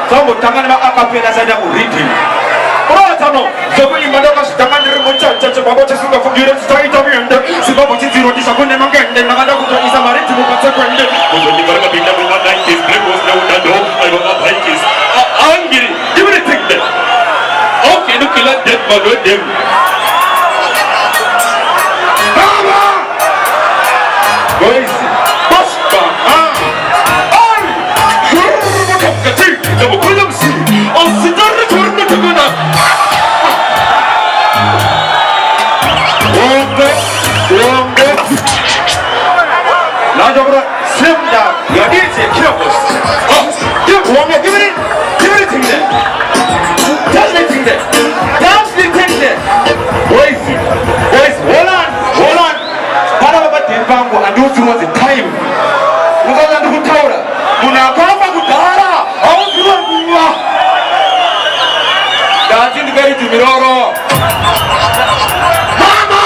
Kamu tangan mak akapela saja uridi. Orang sana, sebab ini mana kas tangan remoncan, sebab apa sesuatu figure style tapi anda, sebab apa zero di sakun memang kan, dan ada kuda isa mari cuma pasal kuda. Kuda di mana bina bunga naikis, blemos na udah do, ayo apa naikis. Angin, gimana tinggal? Oke, itu kilat dead baru dem. Mama, guys, basta. Miroro. Mama!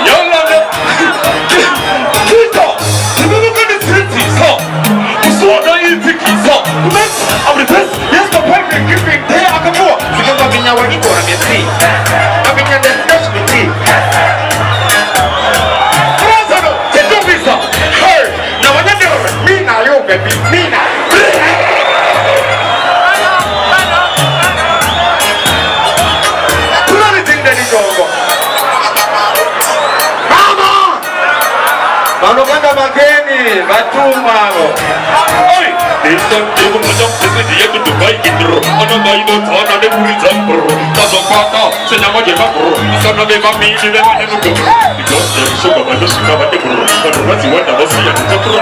Yolanda! Tito! Bukan di sini so. Suara ini so. Men, abis yes the perfect giving day akan buat. Sekarang kami nyawa ini orang biasa. Kami nyanda dash mesti. Terasa tu, Tito bisa. Hey, namanya dia Mina yo baby, Mina. Kalau kata mageni, batuma lo. Oi, itu macam dia tu baik gitu. Anak bayi tu sana dia buri campur. Tasok kata, senyawa je campur. Sana memang mini memang itu. Itu suka banget bro. Kalau masih wadah masih yang campur.